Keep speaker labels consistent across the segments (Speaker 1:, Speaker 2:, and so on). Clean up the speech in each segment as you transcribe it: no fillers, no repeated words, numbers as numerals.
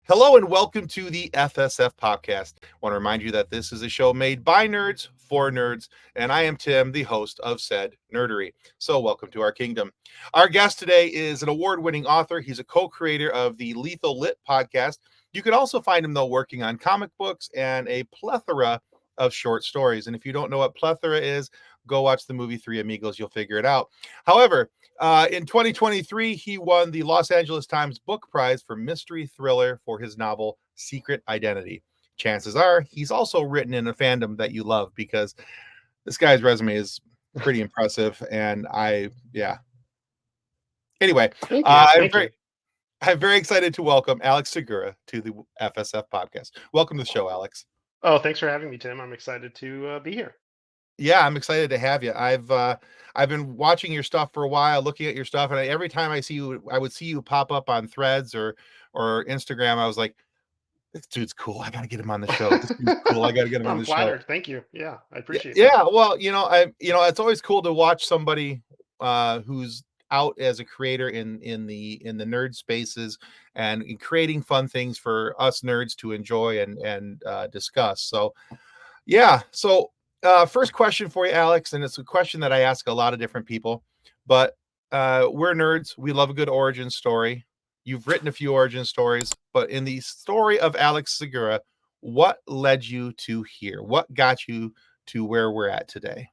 Speaker 1: Hello and welcome to the FSF podcast. I want to remind you that this is a show made by nerds for nerds, and I am Tim, the host of said nerdery. So, welcome to our kingdom. Our guest today is an award winning author. He's a co creator of the Lethal Lit podcast. You can also find him, though, working on comic books and a plethora of short stories. And if you don't know what plethora is, go watch the movie Three Amigos. You'll figure it out. However, in 2023, he won the Los Angeles Times Book Prize for Mystery Thriller for his novel Secret Identity. Chances are he's also written in a fandom that you love because this guy's resume is pretty impressive. And Anyway,
Speaker 2: Thank you.
Speaker 1: I'm
Speaker 2: Thank
Speaker 1: very,
Speaker 2: you.
Speaker 1: I'm very excited to welcome Alex Segura to the FSF podcast. Welcome to the show, Alex.
Speaker 2: Oh, thanks for having me, Tim. I'm excited to be here.
Speaker 1: Yeah, I'm excited to have you. I've been watching your stuff for a while, looking at your stuff, and every time I see you, I would see you pop up on Threads or Instagram. I was like, this dude's cool. I gotta get him on the show. This dude's cool. I gotta get him on
Speaker 2: I'm
Speaker 1: the show.
Speaker 2: flattered. Thank you. Yeah, I
Speaker 1: Yeah,
Speaker 2: appreciate that.
Speaker 1: yeah. Well, it's always cool to watch somebody who's out as a creator in the nerd spaces and in creating fun things for us nerds to enjoy and discuss. So yeah. So, first question for you, Alex, and it's a question that I ask a lot of different people, but we're nerds. We love a good origin story. You've written a few origin stories, but in the story of Alex Segura, what led you to here? What got you to where we're at today?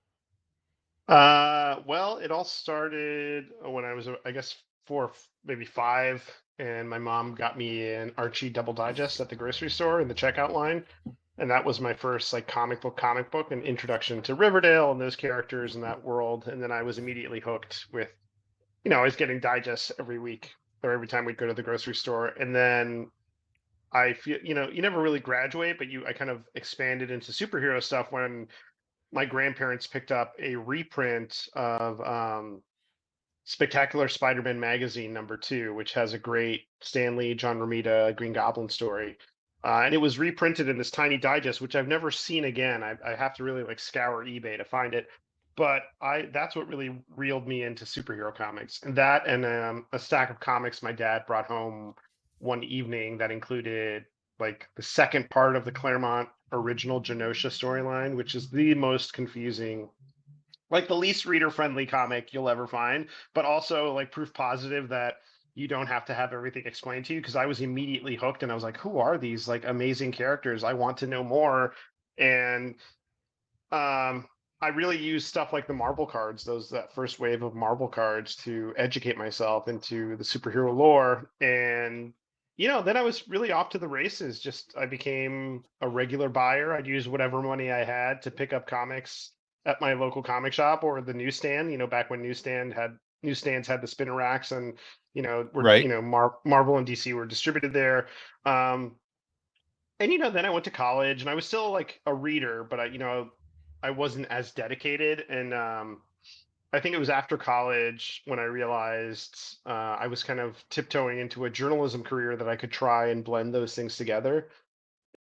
Speaker 2: Well, it all started when I was, I guess, four, maybe five, and my mom got me an Archie Double Digest at the grocery store in the checkout line, and that was my first like comic book, and introduction to Riverdale and those characters in that world. And then I was immediately hooked with, I was getting digests every week or every time we'd go to the grocery store, and then I feel, you never really graduate, but I kind of expanded into superhero stuff when my grandparents picked up a reprint of Spectacular Spider-Man magazine #2, which has a great Stan Lee, John Romita, Green Goblin story. And it was reprinted in this tiny digest, which I've never seen again. I have to really like scour eBay to find it. But that's what really reeled me into superhero comics. And that and a stack of comics my dad brought home one evening that included like the second part of the Claremont original Genosha storyline, which is the most confusing, like the least reader friendly comic you'll ever find, but also like proof positive that you don't have to have everything explained to you, because I was immediately hooked and I was like, who are these like amazing characters? I want to know more. And I really use stuff like the Marvel cards, that first wave of Marvel cards, to educate myself into the superhero lore. And then I was really off to the races. Just I became a regular buyer. I'd use whatever money I had to pick up comics at my local comic shop or the newsstand. Back when newsstands had the spinner racks, and
Speaker 1: Right.
Speaker 2: Marvel and DC were distributed there. And then I went to college, and I was still like a reader, but I wasn't as dedicated. And I think it was after college when I realized I was kind of tiptoeing into a journalism career, that I could try and blend those things together.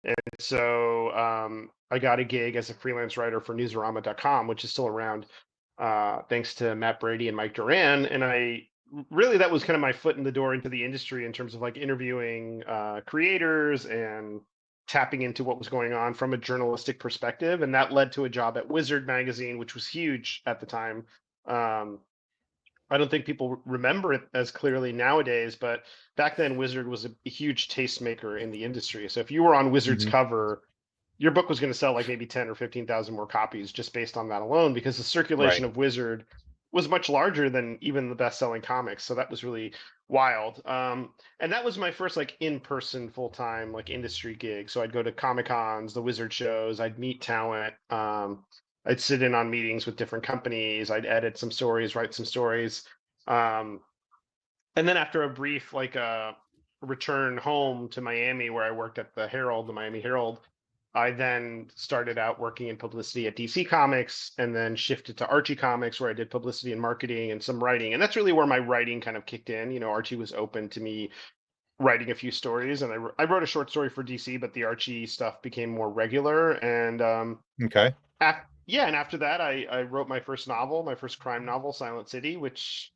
Speaker 2: And so I got a gig as a freelance writer for Newsarama.com, which is still around, thanks to Matt Brady and Mike Duran. And that was kind of my foot in the door into the industry in terms of like interviewing creators and tapping into what was going on from a journalistic perspective. And that led to a job at Wizard magazine, which was huge at the time. Um, I don't think people remember it as clearly nowadays, but back then Wizard was a huge tastemaker in the industry. So if you were on Wizard's
Speaker 1: Mhm.
Speaker 2: cover, your book was going to sell like maybe 10 or 15,000 more copies just based on that alone, because the circulation
Speaker 1: Right.
Speaker 2: of Wizard was much larger than even the best-selling comics. So that was really wild. And that was my first like in-person full-time like industry gig. So I'd go to Comic Cons, the Wizard shows, I'd meet talent. I'd sit in on meetings with different companies. I'd edit some stories, write some stories. Um, and then after a brief like return home to Miami, where I worked at the Miami Herald, I then started out working in publicity at DC Comics, and then shifted to Archie Comics, where I did publicity and marketing and some writing. And that's really where my writing kind of kicked in. Archie was open to me writing a few stories, and I wrote a short story for DC, but the Archie stuff became more regular. And
Speaker 1: Okay.
Speaker 2: yeah, and after that, I wrote my first novel, my first crime novel, Silent City, which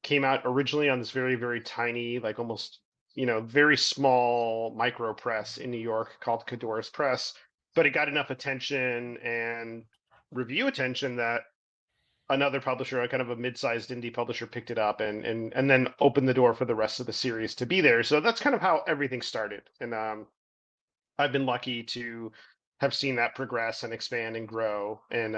Speaker 2: came out originally on this very, very tiny, like almost very small micro press in New York called Cadorus Press, but it got enough attention and review attention that another publisher, a kind of a mid-sized indie publisher, picked it up and then opened the door for the rest of the series to be there. So that's kind of how everything started. And I've been lucky to have seen that progress and expand and grow. And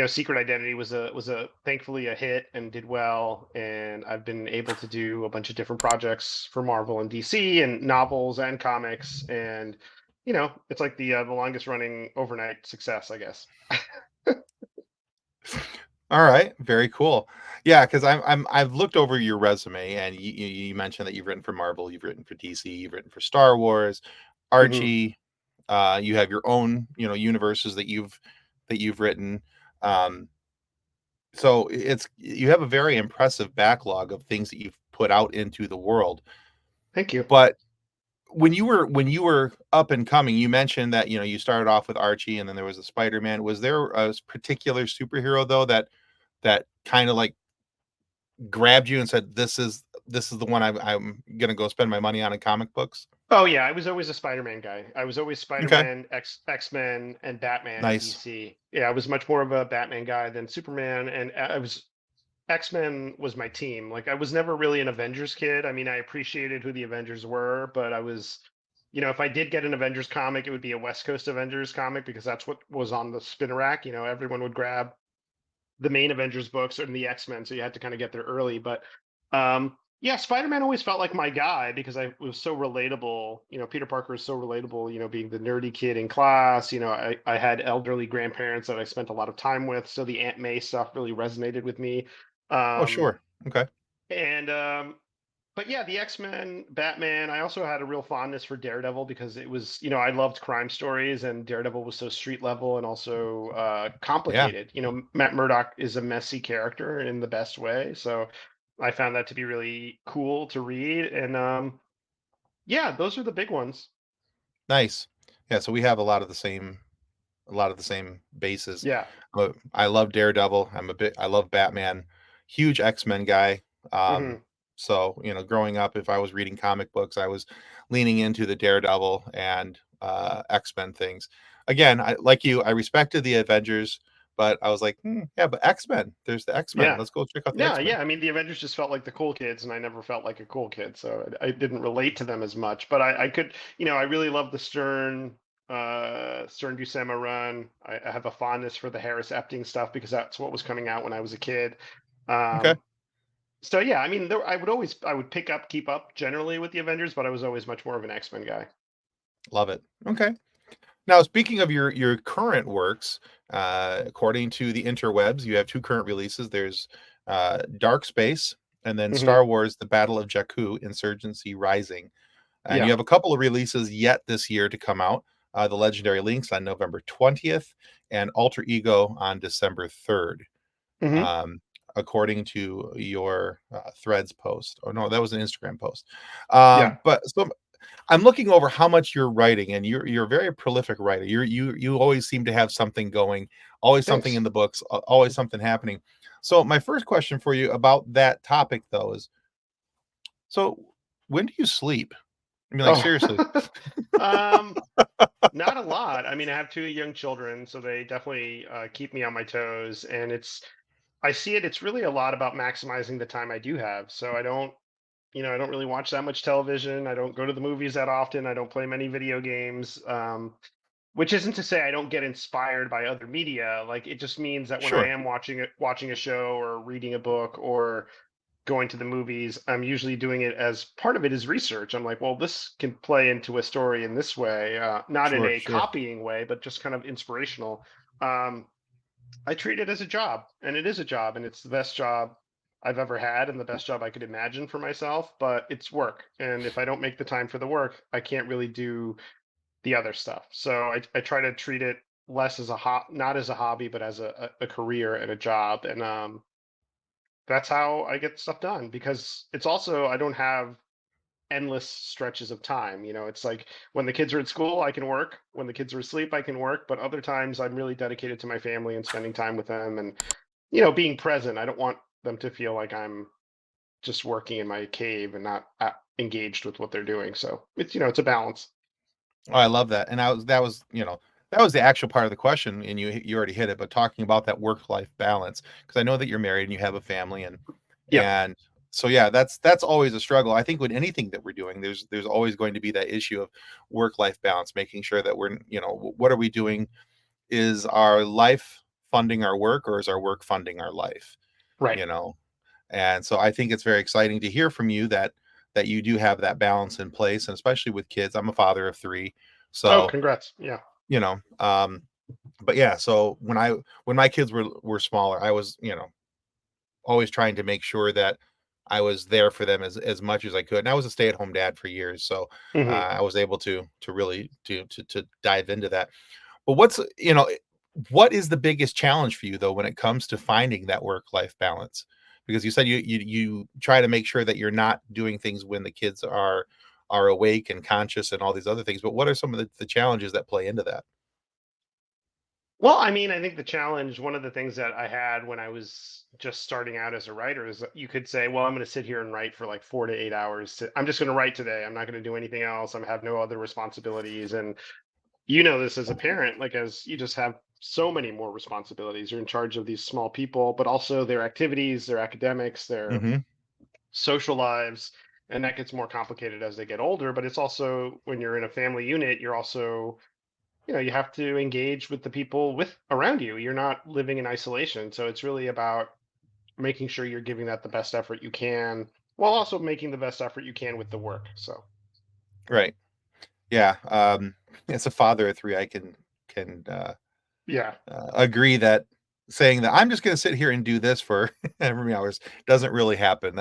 Speaker 2: Secret Identity was a thankfully a hit and did well. And I've been able to do a bunch of different projects for Marvel and DC and novels and comics. And it's like the longest running overnight success, I guess.
Speaker 1: All right, very cool. Yeah, because I've looked over your resume, and you mentioned that you've written for Marvel, you've written for DC, you've written for Star Wars,
Speaker 2: Hmm.
Speaker 1: Archie. You have your own, universes that you've written. Um, so you have a very impressive backlog of things that you've put out into the world.
Speaker 2: Thank you.
Speaker 1: But when you were up and coming, you mentioned that you started off with Archie, and then there was a Spider-Man. Was there a particular superhero though that kind of like grabbed you and said, "This is the one I'm gonna go spend my money on in comic books"?
Speaker 2: Oh yeah, I was always a Spider-Man guy. I was always
Speaker 1: Okay,
Speaker 2: Spider-Man, X-Men, and Batman in
Speaker 1: nice.
Speaker 2: DC. Yeah, I was much more of a Batman guy than Superman, and I was X-Men was my team. Like I was never really an Avengers kid. I mean, I appreciated who the Avengers were, but I was, if I did get an Avengers comic, it would be a West Coast Avengers comic because that's what was on the spinner rack. Everyone would grab the main Avengers books and the X-Men, so you had to kind of get there early. But yeah, Spider-Man always felt like my guy because I was so relatable. Peter Parker is so relatable. Being the nerdy kid in class. I had elderly grandparents that I spent a lot of time with, so the Aunt May stuff really resonated with me.
Speaker 1: Oh,
Speaker 2: Um,
Speaker 1: sure. Okay.
Speaker 2: and But yeah, the X-Men, Batman. I also had a real fondness for Daredevil because it was, I loved crime stories, and Daredevil was so street level and also
Speaker 1: Yeah,
Speaker 2: complicated. Matt Murdock is a messy character in the best way, so I found that to be really cool to read. And yeah, those are the big ones.
Speaker 1: nice. Yeah, so we have a lot of the same bases.
Speaker 2: Yeah.
Speaker 1: I love Daredevil. I love Batman. Huge X-Men guy. Um,
Speaker 2: Hmm.
Speaker 1: so growing up, if I was reading comic books, I was leaning into the Daredevil and X-Men things. Again, like you, I respected the Avengers, but I was like, yeah, but X-Men. There's the X-Men.
Speaker 2: Yeah.
Speaker 1: Let's go check out the
Speaker 2: Yeah,
Speaker 1: X-Men.
Speaker 2: yeah. I mean, the Avengers just felt like the cool kids, and I never felt like a cool kid, so I didn't relate to them as much. But I could, I really love the Stern Buscema run. I have a fondness for the Harris Epting stuff because that's what was coming out when I was a kid.
Speaker 1: Okay,
Speaker 2: Um, so yeah, I mean, I would keep up generally with the Avengers, but I was always much more of an X-Men guy.
Speaker 1: love it. Okay. Now, speaking of your current works, according to the interwebs, you have two current releases. There's Dark Space, and then
Speaker 2: Hmm.
Speaker 1: Star Wars: The Battle of Jakku: Insurgency Rising. And you
Speaker 2: Yeah.
Speaker 1: have a couple of releases yet this year to come out. The Legendary Links on November 20th, and Alter Ego on December 3rd.
Speaker 2: Hmm.
Speaker 1: Um, according to your Threads post. Oh no, that was an Instagram post.
Speaker 2: Yeah.
Speaker 1: But so I'm looking over how much you're writing, and you're a very prolific writer. You always seem to have something going, always something in
Speaker 2: Thanks.
Speaker 1: the books, always something happening. So my first question for you about that topic though is, so when do you sleep? I mean, like
Speaker 2: Oh.
Speaker 1: seriously.
Speaker 2: um. Not a lot. I mean, I have two young children, so they definitely keep me on my toes. And I see it. It's really a lot about maximizing the time I do have. So I don't really watch that much television. I don't go to the movies that often. I don't play many video games. Which isn't to say I don't get inspired by other media. Like it just means that when I
Speaker 1: Sure,
Speaker 2: am watching a show or reading a book or going to the movies, I'm usually doing it as part of it is research. I'm like, well, this can play into a story in this way, not in
Speaker 1: sure,
Speaker 2: a
Speaker 1: sure,
Speaker 2: copying way, but just kind of inspirational. Um, I treat it as a job, and it is a job, and it's the best job I've ever had and the best job I could imagine for myself, but it's work. And if I don't make the time for the work, I can't really do the other stuff. So I try to treat it less as not as a hobby, but as a career and a job. And that's how I get stuff done because it's also I don't have endless stretches of time. It's like when the kids are at school, I can work. When the kids are asleep, I can work. But other times, I'm really dedicated to my family and spending time with them and being present. I don't want them to feel like I'm just working in my cave and not engaged with what they're doing. So it's a balance.
Speaker 1: Oh, I love that. And that was the actual part of the question, and you already hit it. But talking about that work life balance, because I know that you're married and you have a family,
Speaker 2: Yep.
Speaker 1: and so yeah, that's always a struggle. I think with anything that we're doing, there's always going to be that issue of work life balance, making sure that we're what are we doing? Is our life funding our work, or is our work funding our life?
Speaker 2: Right.
Speaker 1: You know, and so I think it's very exciting to hear from you that you do have that balance in place, and especially with kids. I'm a father of three,
Speaker 2: Oh,
Speaker 1: so
Speaker 2: congrats. Yeah.
Speaker 1: you know, but yeah. So when my kids were smaller, I was always trying to make sure that I was there for them as much as I could. And I was a stay at home dad for years, so
Speaker 2: Hmm.
Speaker 1: I was able to really to dive into that. But what is the biggest challenge for you though when it comes to finding that work life balance? Because you said you try to make sure that you're not doing things when the kids are awake and conscious and all these other things. But what are some of the challenges that play into that?
Speaker 2: Well, I mean, I think the challenge, one of the things that I had when I was just starting out as a writer is that you could say, well, I'm going to sit here and write for like 4 to 8 hours. I'm just going to write today. I'm not going to do anything else. I have no other responsibilities. And this as a parent, like as you just have so many more responsibilities. You're in charge of these small people, but also their activities, their academics, their
Speaker 1: Hmm.
Speaker 2: social lives. And that gets more complicated as they get older. But it's also when you're in a family unit, you're also you have to engage with the people with around you. You're not living in isolation. So it's really about making sure you're giving that the best effort you can while also making the best effort you can with the work. So,
Speaker 1: Right. Yeah. As a father of three, I can
Speaker 2: yeah.
Speaker 1: agree that saying that I'm just going to sit here and do this for however many hours doesn't really happen.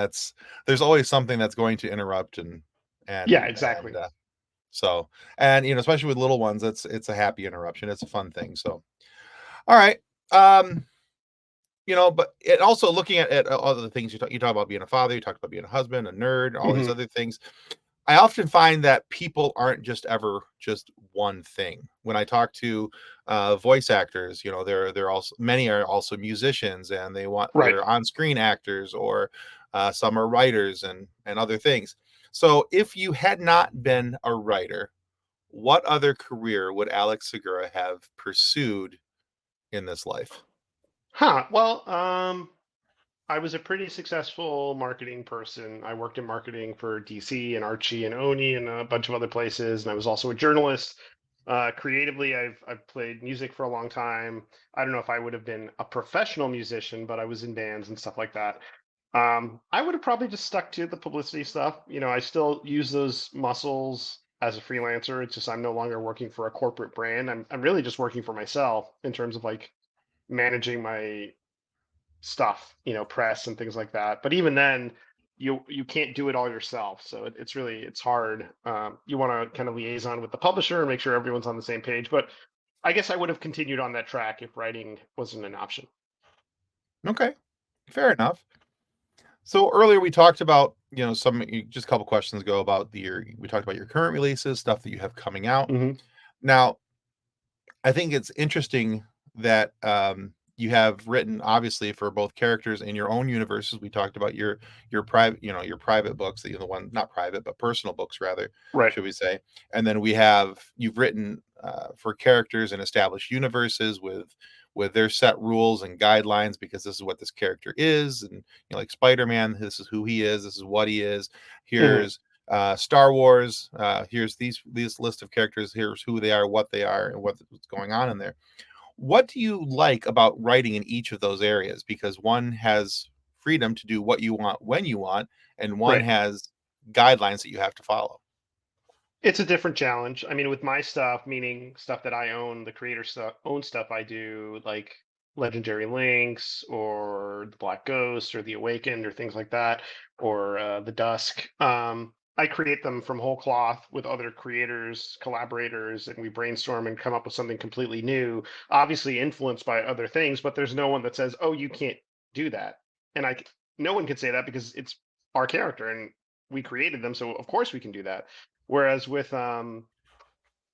Speaker 1: There's always something that's going to interrupt
Speaker 2: Yeah,
Speaker 1: and
Speaker 2: exactly.
Speaker 1: so and especially with little ones, it's a happy interruption. It's a fun thing. So all right. Um, but it also looking at all the things you talk about being a father, you talk about being a husband, a nerd, all these
Speaker 2: Hmm.
Speaker 1: other things. I often find that people aren't just ever just one thing. When I talk to voice actors, they're also many are also musicians, and
Speaker 2: Right.
Speaker 1: they're on screen actors, or some are writers and other things. So, if you had not been a writer, what other career would Alex Segura have pursued in this life?
Speaker 2: Huh. Well, I was a pretty successful marketing person. I worked in marketing for DC and Archie and Oni and a bunch of other places. And I was also a journalist. Creatively, I've played music for a long time. I don't know if I would have been a professional musician, but I was in bands and stuff like that. I would have probably just stuck to the publicity stuff. I still use those muscles as a freelancer. It's just I'm no longer working for a corporate brand. I'm really just working for myself in terms of like managing my stuff, press and things like that. But even then, you can't do it all yourself. So it's hard. You want to kind of liaison with the publisher and make sure everyone's on the same page. But I guess I would have continued on that track if writing wasn't an option.
Speaker 1: Okay, fair enough. So earlier we talked about, just a couple questions ago about we talked about your current releases, stuff that you have coming out.
Speaker 2: Hmm.
Speaker 1: Now, I think it's interesting that you have written obviously for both characters in your own universes. We talked about your private, your private books, that you're the one, not private, but personal books rather,
Speaker 2: Right.
Speaker 1: should we say? And then you've written for characters in established universes with their set rules and guidelines, because this is what this character is, and like Spider-Man, this is who he is, this is what he is.
Speaker 2: Hmm.
Speaker 1: Here's Star Wars. Here's these list of characters. Here's who they are, what they are, and what's going on in there. What do you like about writing in each of those areas? Because one has freedom to do what you want when you want, and one
Speaker 2: Right.
Speaker 1: has guidelines that you have to follow.
Speaker 2: It's a different challenge. I mean, with my stuff, meaning stuff that I own, the creator stuff, own stuff I do, like Legendary Links or the Black Ghost or the Awakened or things like that, or the Dusk. I create them from whole cloth with other creators, collaborators, and we brainstorm and come up with something completely new. Obviously influenced by other things, but there's no one that says, "Oh, you can't do that." And no one can say that because it's our character and we created them, so of course we can do that. Whereas with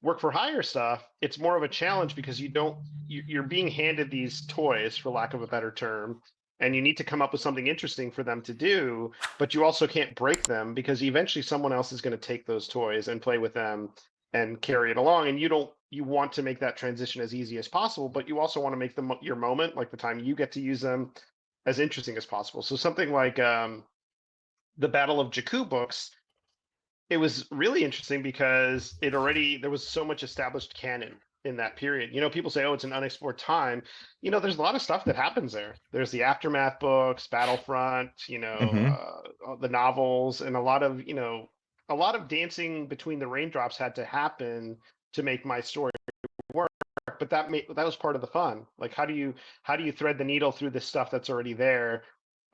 Speaker 2: work for hire stuff, it's more of a challenge because you're being handed these toys, for lack of a better term, and you need to come up with something interesting for them to do, but you also can't break them because eventually someone else is going to take those toys and play with them and carry it along. And you want to make that transition as easy as possible, but you also want to make your moment, like the time you get to use them, as interesting as possible. So something like the Battle of Jakku books, it was really interesting because there was so much established canon in that period. People say, oh, it's an unexplored time. There's a lot of stuff that happens there. There's the Aftermath books, Battlefront,
Speaker 1: Hmm.
Speaker 2: the novels, and a lot of dancing between the raindrops had to happen to make my story work. But that was part of the fun. Like, how do you thread the needle through this stuff that's already there,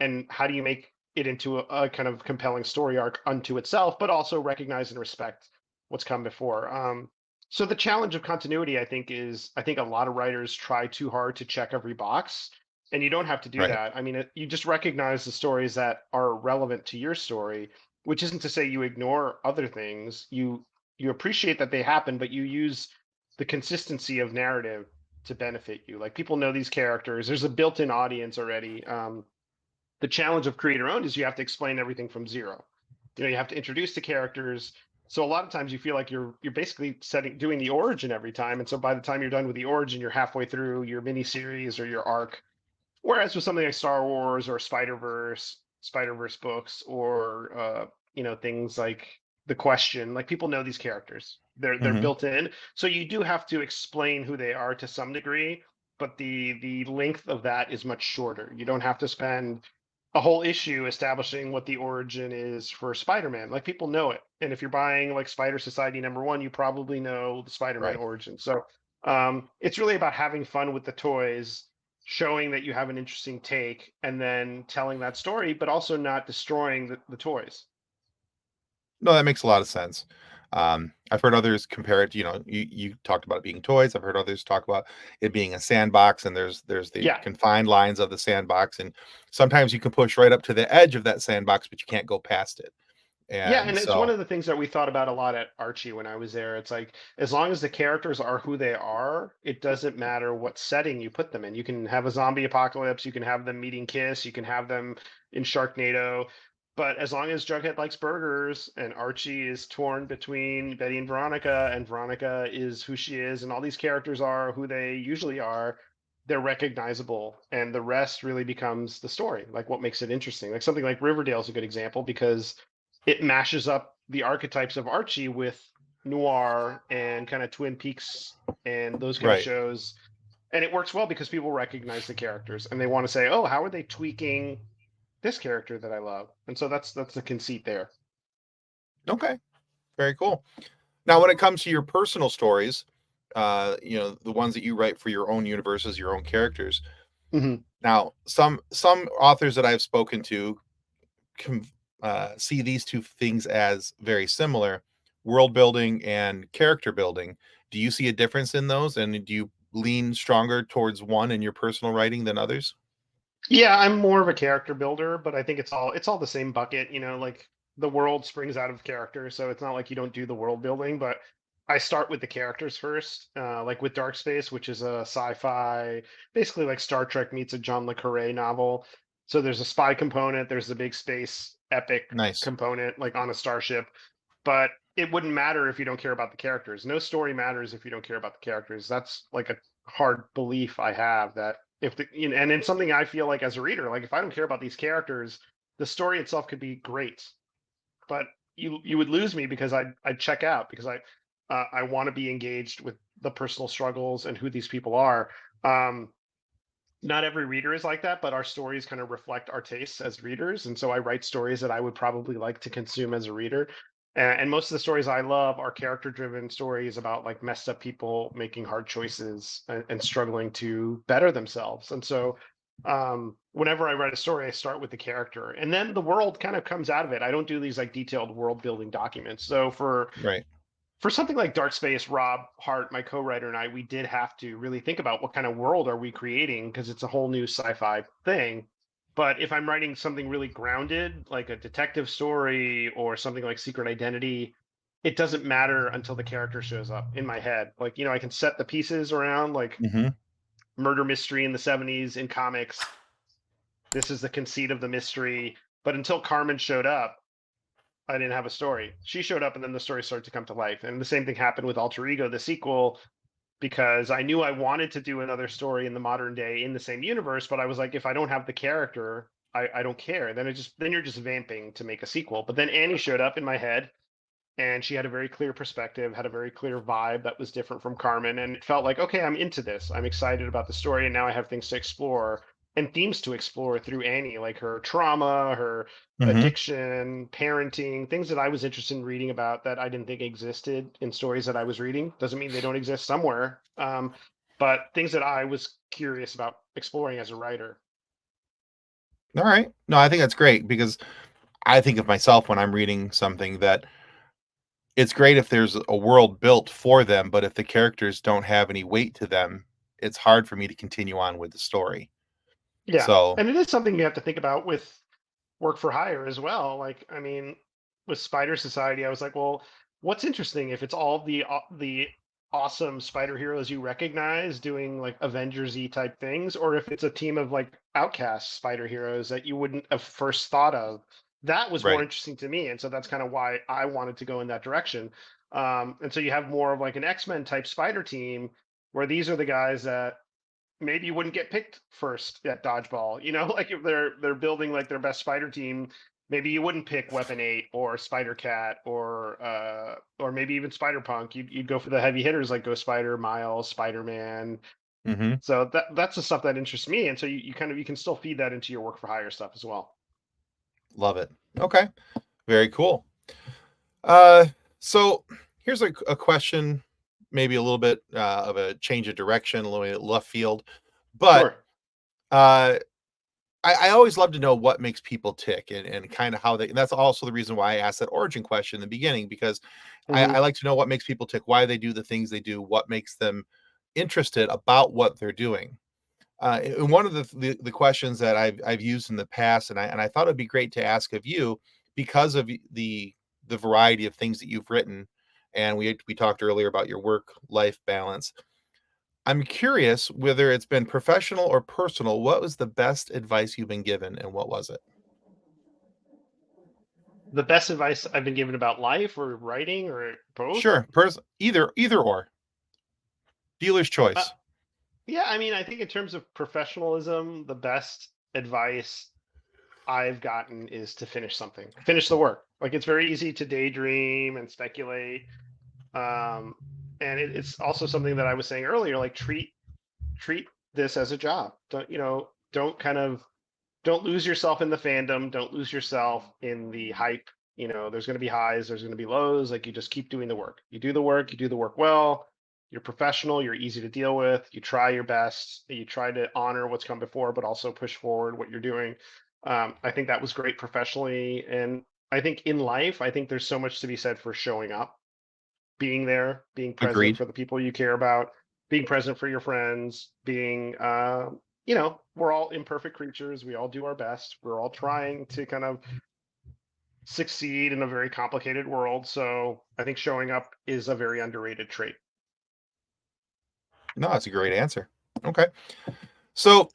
Speaker 2: and how do you make it into a kind of compelling story arc unto itself, but also recognize and respect what's come before. So the challenge of continuity, I think a lot of writers try too hard to check every box, and you don't have to do
Speaker 1: Right.
Speaker 2: that. I mean, you just recognize the stories that are relevant to your story, which isn't to say you ignore other things. You appreciate that they happen, but you use the consistency of narrative to benefit you. Like, people know these characters. There's a built-in audience already. The challenge of creator owned is you have to explain everything from zero. You have to introduce the characters. So a lot of times you feel like you're basically doing the origin every time. And so by the time you're done with the origin, you're halfway through your mini series or your arc. Whereas with something like Star Wars or Spider-Verse books, or things like The Question, like, people know these characters. They're
Speaker 1: Hmm.
Speaker 2: built in. So you do have to explain who they are to some degree, but the length of that is much shorter. You don't have to spend a whole issue establishing what the origin is for Spider-Man. Like, people know it. And if you're buying like Spider Society #1, you probably know the Spider-Man
Speaker 1: Right.
Speaker 2: origin. So it's really about having fun with the toys, showing that you have an interesting take, and then telling that story, but also not destroying the toys.
Speaker 1: No, that makes a lot of sense. I've heard others compare it. You talked about it being toys. I've heard others talk about it being a sandbox, and there's the
Speaker 2: Yeah.
Speaker 1: confined lines of the sandbox, and sometimes you can push right up to the edge of that sandbox, but you can't go past it.
Speaker 2: Yeah,
Speaker 1: And
Speaker 2: and it's one
Speaker 1: so,
Speaker 2: of the things that we thought about a lot at Archie when I was there. It's like, as long as the characters are who they are, it doesn't matter what setting you put them in. You can have a zombie apocalypse, you can have them meeting Kiss, you can have them in Sharknado, but as long as Jughead likes burgers and Archie is torn between Betty and Veronica is who she is, and all these characters are who they usually are, they're recognizable, and the rest really becomes the story, like what makes it interesting. Like, something like Riverdale is a good example because it mashes up the archetypes of Archie with noir and kind of Twin Peaks and those kind of
Speaker 1: right.
Speaker 2: shows. And it works well because people recognize the characters and they want to say, "Oh, how are they tweaking this character that I love?" And so that's the conceit there.
Speaker 1: Okay. Very cool. Now, when it comes to your personal stories, the ones that you write for your own universes, your own characters.
Speaker 2: Hmm.
Speaker 1: Now, some authors that I've spoken to com- see these two things as very similar: world building and character building. Do you see a difference in those, and do you lean stronger towards one in your personal writing than others?
Speaker 2: Yeah, I'm more of a character builder, but I think it's all the same bucket. Like, the world springs out of character, so it's not like you don't do the world building, but I start with the characters first. Like with Dark Space, which is a sci-fi, basically like Star Trek meets a John le Carré novel. So there's a spy component, there's the big space epic
Speaker 1: Nice.
Speaker 2: component, like on a starship, but it wouldn't matter if you don't care about the characters. No story matters if you don't care about the characters. That's like a hard belief I have, that and it's something I feel like as a reader, like, if I don't care about these characters, the story itself could be great, but you would lose me because I'd check out because I want to be engaged with the personal struggles and who these people are. Um, Not every reader is like that, but our stories kind of reflect our tastes as readers. And so I write stories that I would probably like to consume as a reader. And most of the stories I love are character driven stories about like messed up people making hard choices and struggling to better themselves. And so whenever I write a story, I start with the character and then the world kind of comes out of it. I don't do these like detailed world building documents. So
Speaker 1: Right.
Speaker 2: for something like Dark Space, Rob Hart, my co-writer, and I, we did have to really think about what kind of world are we creating because it's a whole new sci-fi thing. But if I'm writing something really grounded, like a detective story or something like Secret Identity, it doesn't matter until the character shows up in my head. Like, I can set the pieces around, like
Speaker 1: Hmm.
Speaker 2: murder mystery in the 70s in comics. This is the conceit of the mystery. But until Carmen showed up, I didn't have a story. She showed up, and then the story started to come to life. And the same thing happened with Alter Ego, the sequel, because I knew I wanted to do another story in the modern day in the same universe, but I was like, if I don't have the character, I don't care. Then you're just vamping to make a sequel. But then Annie showed up in my head, and she had a very clear perspective, had a very clear vibe that was different from Carmen, and it felt like, okay, I'm into this. I'm excited about the story, and now I have things to explore and themes to explore through Annie, like her trauma, her
Speaker 1: Hmm.
Speaker 2: addiction, parenting, things that I was interested in reading about that I didn't think existed in stories that I was reading. Doesn't mean they don't exist somewhere, but things that I was curious about exploring as a writer.
Speaker 1: All right. No, I think that's great because I think of myself when I'm reading something that it's great if there's a world built for them, but if the characters don't have any weight to them, it's hard for me to continue on with the story.
Speaker 2: Yeah,
Speaker 1: So,
Speaker 2: and it is something you have to think about with work for hire as well. Like, I mean, with Spider Society, I was like, well, what's interesting if it's all the awesome spider heroes you recognize doing like Avengers-y type things, or if it's a team of like outcast spider heroes that you wouldn't have first thought of. That was more
Speaker 1: right.
Speaker 2: interesting to me, and so that's kind of why I wanted to go in that direction. And so you have more of like an X-Men type spider team where these are the guys that maybe you wouldn't get picked first at dodgeball. You know, like if they're building like their best spider team, maybe you wouldn't pick Weapon 8 or Spider Cat or maybe even Spider Punk. You'd go for the heavy hitters like Ghost Spider, Miles, Spider Man.
Speaker 1: Hmm.
Speaker 2: So that's the stuff that interests me, and so you kind of you can still feed that into your work for hire stuff as well.
Speaker 1: Love it. Okay. Very cool. Uh, so here's a question, maybe a little bit of a change of direction, a little bit left field, but
Speaker 2: Sure.
Speaker 1: uh, I always love to know what makes people tick and kind of how they, and that's also the reason why I asked that origin question in the beginning, because I
Speaker 2: Hmm.
Speaker 1: like to know what makes people tick, why they do the things they do, what makes them interested about what they're doing. And one of the questions that I've used in the past, and I thought it'd be great to ask of you because of the variety of things that you've written, and we talked earlier about your work life balance. I'm curious whether it's been professional or personal. What was the best advice you've been given, and what was it?
Speaker 2: The best advice I've been given about life or writing or both.
Speaker 1: Sure, either or. Dealer's
Speaker 2: Uh,
Speaker 1: choice.
Speaker 2: yeah, I mean, I think in terms of professionalism, the best advice I've gotten is to finish something, finish the work. Like it's very easy to daydream and speculate. Um, and it's also something that I was saying earlier, like treat this as a job. Don't kind of don't lose yourself in the fandom. Don't lose yourself in the hype. There's going to be highs, there's going to be lows. Like you just keep doing the work. You do the work, you do the work well. You're professional, you're easy to deal with. You try your best. You try to honor what's come before, but also push forward what you're doing. I think that was great professionally. And I think in life, I think there's so much to be said for showing up, being there, being present
Speaker 1: Agreed.
Speaker 2: for the people you care about, being present for your friends, we're all imperfect creatures. We all do our best. We're all trying to kind of succeed in a very complicated world. So I think showing up is a very underrated trait.
Speaker 1: No, that's a great answer. Okay. So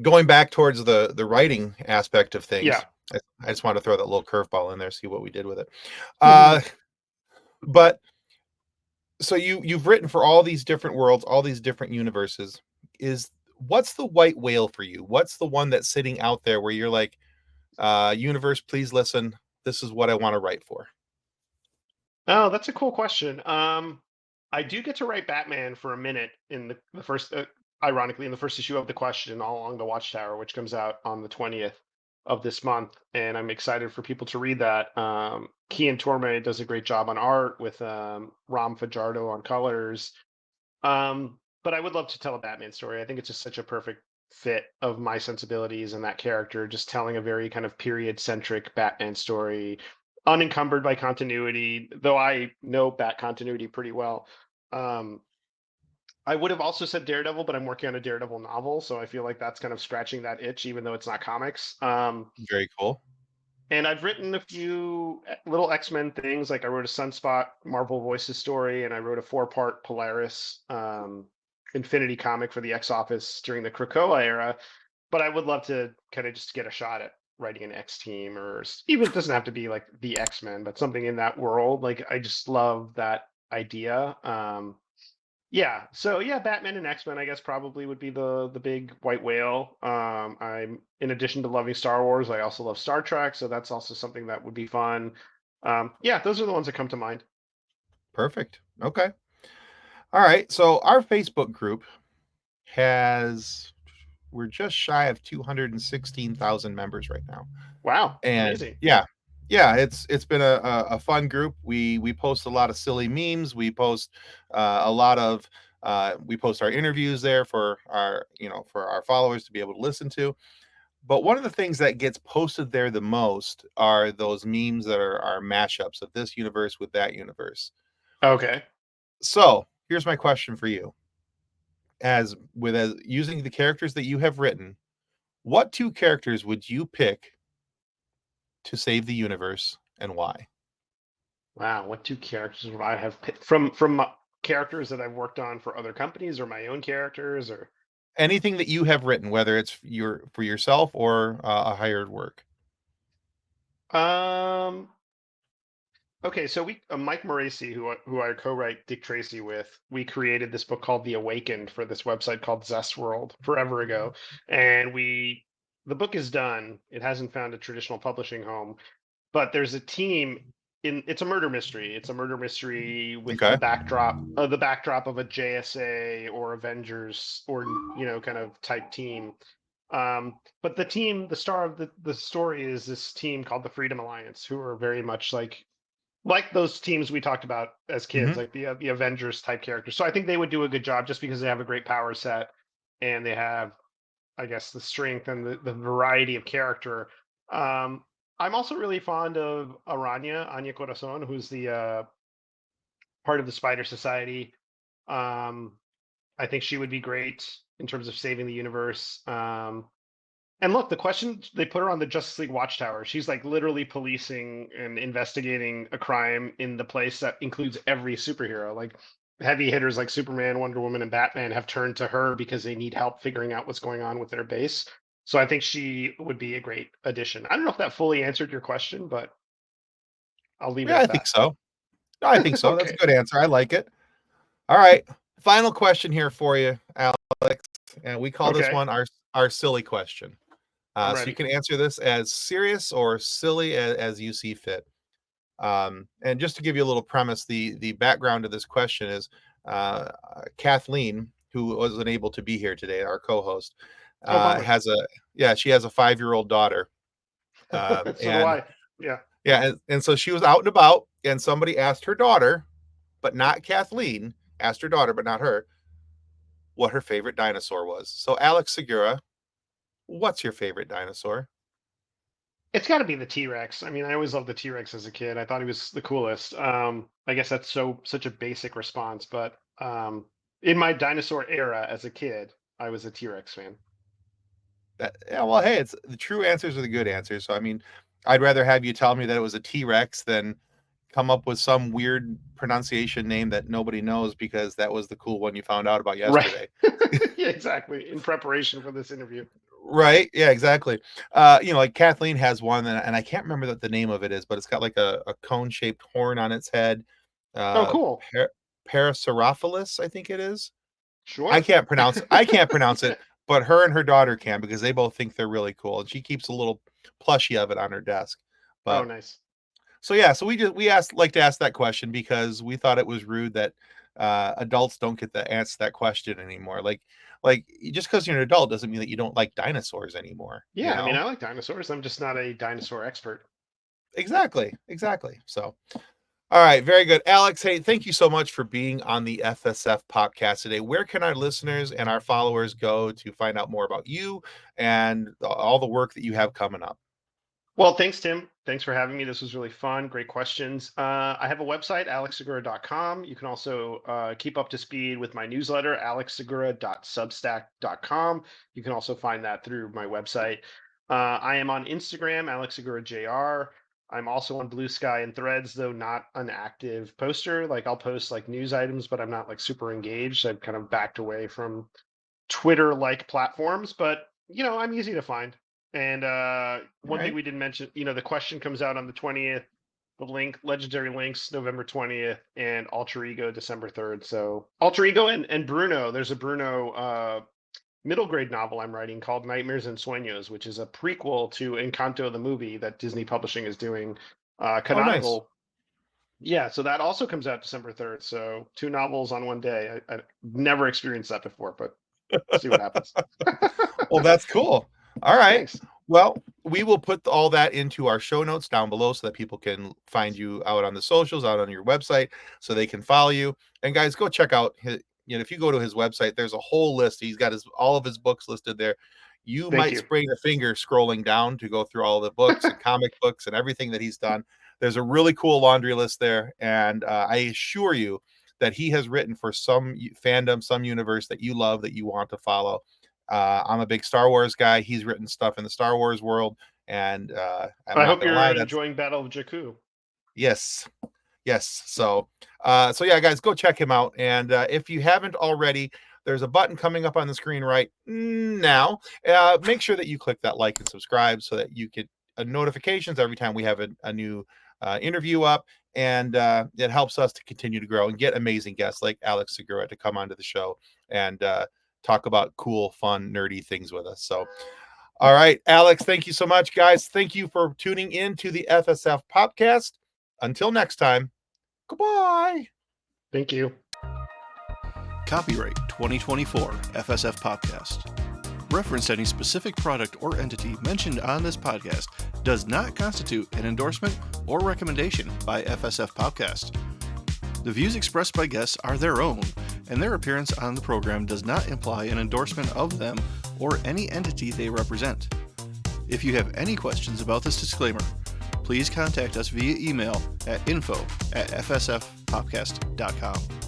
Speaker 1: going back towards the writing aspect of
Speaker 2: Yeah.
Speaker 1: things, I just want to throw that little curveball in there, see what we did with it.
Speaker 2: Hmm.
Speaker 1: Uh, but so you've written for all these different worlds, all these different universes. Is What's the white whale for you? What's the one that's sitting out there where you're like, universe, please listen. This is what I want to write for.
Speaker 2: Oh, that's a cool question. I do get to write Batman for a minute in the first, ironically, in the first issue of The Question, All Along the Watchtower, which comes out on the 20th of this month, and I'm excited for people to read that. Kian Torme does a great job on art with Ram Fajardo on colors. But I would love to tell a Batman story. I think it's just such a perfect fit of my sensibilities and that character, just telling a very kind of period centric Batman story, unencumbered by continuity, though I know Bat continuity pretty well. Um, I would have also said Daredevil, but I'm working on a Daredevil novel, so I feel like that's kind of scratching that itch, even though it's not comics.
Speaker 1: Very cool.
Speaker 2: And I've written a few little X-Men things. Like I wrote a Sunspot Marvel Voices story, and I wrote a 4-part Polaris Infinity comic for the X Office during the Krakoa era. but I would love to kind of just get a shot at writing an X team, or even, it doesn't have to be like the X-Men, but something in that world. Like, I just love that idea. Yeah, so yeah, Batman and X-Men, I guess, probably would be the big white whale. I'm, in addition to loving Star Wars, I also love Star Trek, so that's also something that would be fun. Yeah, those are the ones that come to mind.
Speaker 1: Perfect. Okay. All right. So our Facebook group has we're just shy of 216,000 members right now.
Speaker 2: Wow,
Speaker 1: And
Speaker 2: amazing.
Speaker 1: yeah, it's been a fun group. We post a lot of silly memes. We post a lot of we post our interviews there for our for our followers to be able to listen to. But one of the things that gets posted there the most are those memes that are mashups of this universe with that universe.
Speaker 2: Okay.
Speaker 1: So here's my question for you: as using the characters that you have written, what two characters would you pick to save the universe and why?
Speaker 2: Wow, what two characters would I have picked from characters that I've worked on for other companies, or my own characters, or
Speaker 1: Anything that you have written, whether it's for yourself or a hired work.
Speaker 2: um okay, so we Mike Moreci, who I co-write Dick Tracy with, we created this book called The Awakened for this website called Zest World forever ago, and the book is done. It hasn't found a traditional publishing home, but there's a team in. It's a murder mystery. It's a murder mystery with
Speaker 1: Okay.
Speaker 2: the backdrop of a JSA or Avengers, or kind of type team. But the star of the story is this team called the Freedom Alliance, who are very much like those teams we talked about as kids,
Speaker 1: Mhm.
Speaker 2: like the Avengers type characters. So I think they would do a good job, just because they have a great power set, and they have, I guess, the strength and the variety of character. Um, I'm also really fond of Anya Corazon, who's the part of the Spider Society. Um, I think she would be great in terms of saving the universe. And look, the question, they put her on the Justice League Watchtower. She's like literally policing and investigating a crime in the place that includes every superhero. Like, heavy hitters like Superman, Wonder Woman, and Batman have turned to her because they need help figuring out what's going on with their base. So I think she would be a great addition. I don't know if that fully answered your question, but I'll leave it
Speaker 1: Yeah,
Speaker 2: at
Speaker 1: I think
Speaker 2: that.
Speaker 1: so. No, I think so. That's a
Speaker 2: Okay.
Speaker 1: good answer. I like it. All right. Final question here for you, Alex. And we call this
Speaker 2: Okay.
Speaker 1: one our silly question.
Speaker 2: I'm
Speaker 1: So you
Speaker 2: ready.
Speaker 1: can answer this as serious or silly as you see fit. And just to give you a little premise, the background to this question is Kathleen, who wasn't able to be here today, our co-host,
Speaker 2: Oh, bummer.
Speaker 1: has a she has a 5-year-old daughter,
Speaker 2: So do
Speaker 1: and
Speaker 2: I. Yeah.
Speaker 1: yeah, and so she was out and about, and somebody asked her daughter, but not Kathleen, asked her daughter, but not her, what her favorite dinosaur was. So Alex Segura, what's your favorite dinosaur?
Speaker 2: It's got to be the T-Rex. I mean, I always loved the T-Rex as a kid. I thought he was the coolest. I guess that's such a basic response, but in my dinosaur era as a kid, I was a T-Rex fan.
Speaker 1: Yeah, well, hey, it's the true answers are the good answers. So I mean, I'd rather have you tell me that it was a T-Rex than come up with some weird pronunciation name that nobody knows because that was the cool one you found out about
Speaker 2: Right.
Speaker 1: yesterday.
Speaker 2: Yeah, exactly. In preparation for this interview.
Speaker 1: Right? Yeah, exactly. Like Kathleen has one, and I can't remember what the name of it is, but it's got like a cone-shaped horn on its head.
Speaker 2: Oh,
Speaker 1: Uh,
Speaker 2: cool.
Speaker 1: Paracerophyllus, I think it is.
Speaker 2: Sure.
Speaker 1: I can't pronounce it, but her and her daughter can because they both think they're really cool, and she keeps a little plushie of it on her desk.
Speaker 2: Oh,
Speaker 1: But
Speaker 2: nice.
Speaker 1: so yeah, so we asked like to ask that question because we thought it was rude that adults don't get to answer that question anymore. Just because you're an adult doesn't mean that you don't like dinosaurs anymore.
Speaker 2: Yeah, I mean, I like dinosaurs. I'm just not a dinosaur expert.
Speaker 1: Exactly, exactly. So all right, very good. Alex, hey, thank you so much for being on the FSF podcast today. Where can our listeners and our followers go to find out more about you and all the work that you have coming up?
Speaker 2: Well, thanks, Tim. Thanks for having me. This was really fun. Great questions. I have a website, alexsegura.com. You can also keep up to speed with my newsletter, alexsegura.substack.com. You can also find that through my website. I am on Instagram, alexsegurajr. I'm also on Blue Sky and Threads, though not an active poster. Like, I'll post like news items, but I'm not like super engaged. I've kind of backed away from Twitter-like platforms, but I'm easy to find. And
Speaker 1: All
Speaker 2: one thing
Speaker 1: right.
Speaker 2: we didn't mention, the question comes out on the 20th, the link, Legendary Links, November 20th, and Alter Ego, December 3rd. So Alter Ego and Bruno, there's a Bruno middle grade novel I'm writing called Nightmares and Sueños, which is a prequel to Encanto, the movie that Disney Publishing is doing.
Speaker 1: Oh, nice.
Speaker 2: Canonical. Yeah, so that also comes out December 3rd. So two novels on one day. I've never experienced that before, but see what happens.
Speaker 1: Well, that's cool. All right.
Speaker 2: Thanks.
Speaker 1: Well, we will put all that into our show notes down below so that people can find you out on the socials, out on your website, so they can follow you. And guys, go check out his, if you go to his website, there's a whole list. He's got all of his books listed there. You
Speaker 2: Thank
Speaker 1: might
Speaker 2: you.
Speaker 1: sprain a finger scrolling down to go through all the books and comic books and everything that he's done. There's a really cool laundry list there, and I assure you that he has written for some fandom, some universe that you love, that you want to follow. I'm a big Star Wars guy. He's written stuff in the Star Wars world, and I'm
Speaker 2: I
Speaker 1: not
Speaker 2: hope
Speaker 1: gonna
Speaker 2: you're
Speaker 1: lie, that's
Speaker 2: enjoying Battle of Jakku.
Speaker 1: yes, yes. So yeah, guys, go check him out. And if you haven't already, there's a button coming up on the screen right now. Make sure that you click that like and subscribe so that you get notifications every time we have a new interview up, and it helps us to continue to grow and get amazing guests like Alex Segura to come onto the show and talk about cool, fun, nerdy things with us. So, all right, Alex, thank you so much, guys. Thank you for tuning in to the FSF podcast. Until next time, goodbye.
Speaker 2: Thank you.
Speaker 3: Copyright 2024 FSF Podcast. Reference to any specific product or entity mentioned on this podcast does not constitute an endorsement or recommendation by FSF Podcast. The views expressed by guests are their own, and their appearance on the program does not imply an endorsement of them or any entity they represent. If you have any questions about this disclaimer, please contact us via email at info@fsfpodcast.com.